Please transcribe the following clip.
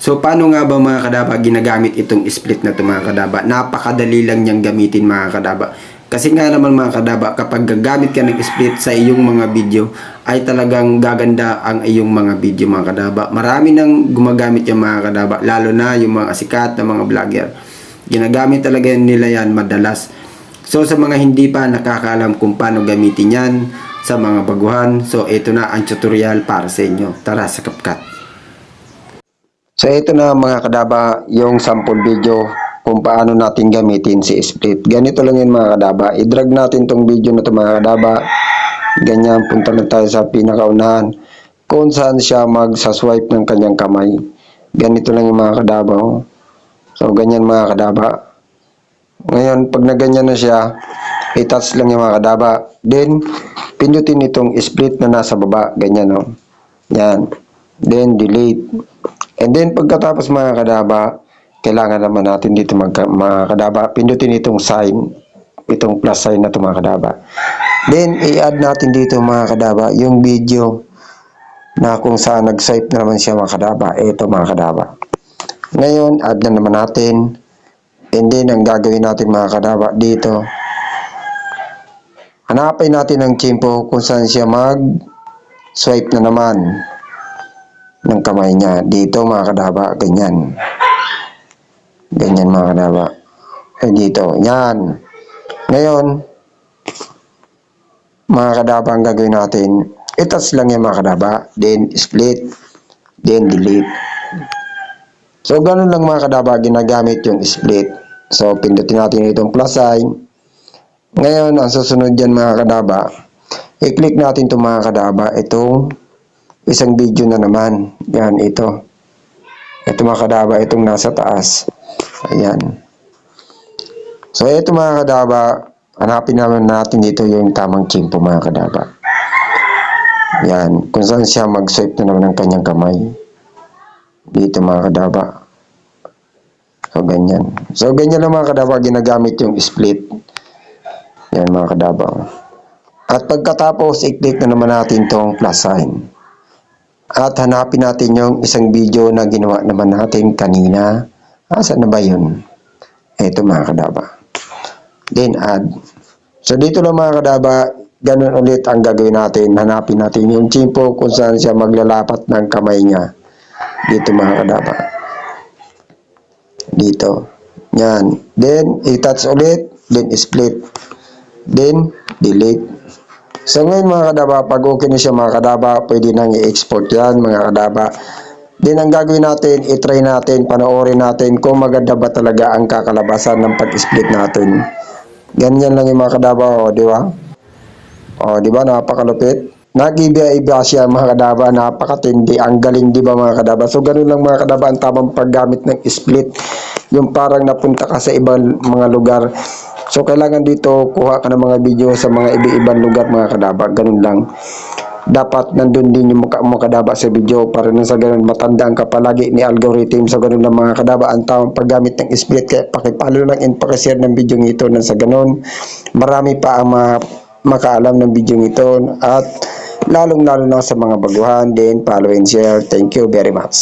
So paano nga ba mga kadaba ginagamit itong split na ito mga kadaba? Napakadali lang niyang gamitin mga kadaba. Kasi nga naman mga kadaba, kapag gagamit ka ng split sa iyong mga video, ay talagang gaganda ang iyong mga video mga kadaba. Marami nang gumagamit yung mga kadaba, lalo na yung mga sikat na mga vlogger. Ginagamit talaga nila yan madalas. So sa mga hindi pa nakakaalam kung paano gamitin yan sa mga baguhan, so ito na ang tutorial para sa inyo. Tara sa CapCut. So ito na mga kadaba yung sample video kung paano natin gamitin si split. Ganito lang yun mga kadaba. I-drag natin tong video na ito mga kadaba. Ganyan, punta na tayo sa pinakaunahan kung saan siya magsaswipe ng kanyang kamay. Ganito lang yung mga kadaba. Oh. So ganyan mga kadaba. Ngayon pag naganyan na siya, i-touch lang yung mga kadaba. Then pindutin itong split na nasa baba. Ganyan o. Oh. Yan. Then delete. And then pagkatapos mga kadaba, kailangan naman natin dito mga kadaba, pindutin itong sign, itong plus sign na ito mga kadaba. Then i-add natin dito mga kadaba, yung video na kung saan nag-swipe na naman siya mga kadaba. Ito mga kadaba. Ngayon, add na naman natin. And then ang gagawin natin mga kadaba dito, hanapin natin ang tiyempo kung saan siya mag-swipe na naman ng kamay niya. Dito mga kadaba, ganyan. Ganyan mga kadaba. Ay dito, yan. Ngayon, mga kadaba ang gagawin natin, i-touch lang yan mga kadaba, then split, then delete. So, ganun lang mga kadaba, ginagamit yung split. So, pindutin natin itong plus sign. Ngayon, ang susunod dyan mga kadaba, i-click natin itong mga kadaba, itong isang video na naman. Yan, ito. Ito mga kadaba, itong nasa taas. Ayan. So, ito mga kadaba, hanapin naman natin dito yung tamang tiyempo mga kadaba. Yan. Kung saan siya mag-swipe na naman ng kanyang kamay. Dito mga kadaba. So, ganyan. So, ganyan lang mga kadaba, ginagamit yung split. Yan mga kadaba. At pagkatapos, i-click na naman natin tong plus sign. At hanapin natin yung isang video na ginawa naman natin kanina. Asan na ba yun? Ito mga kadaba. Then add. So dito lang mga kadaba, ganun ulit ang gagawin natin. Hanapin natin yung tiyempo kung saan siya maglalapat ng kamay niya. Dito mga kadaba. Dito. Yan. Then i-touch ulit. Then split. Then delete. So ngayon mga kadaba, pag okay na siya mga kadaba, pwede nang i-export yan mga kadaba. Then ang gagawin natin, i-try natin, panoorin natin kung maganda ba talaga ang kakalabasan ng pag-split natin. Ganyan lang yung mga kadaba, o di ba? O di ba, napakalupit. Nag-iba-iba siya mga kadaba, napakatindi, ang galing di ba mga kadaba. So ganun lang mga kadaba ang tamang paggamit ng split. Yung parang napunta ka sa ibang mga lugar. So, kailangan dito, kuha ka ng mga video sa mga iba-ibang lugar, mga kadaba. Ganun lang. Dapat nandun din yung mga kadaba sa video para nang sa ganun matandaan ka palagi ni algorithm. So, ganun lang mga kadaba. Ang tamang paggamit ng split. Kaya pakipalo lang and pakishare ng video ito nang sa ganun. Marami pa ang makaalam ng video ito. At lalong-lalo na sa mga baguhan. Then, follow and share. Thank you very much.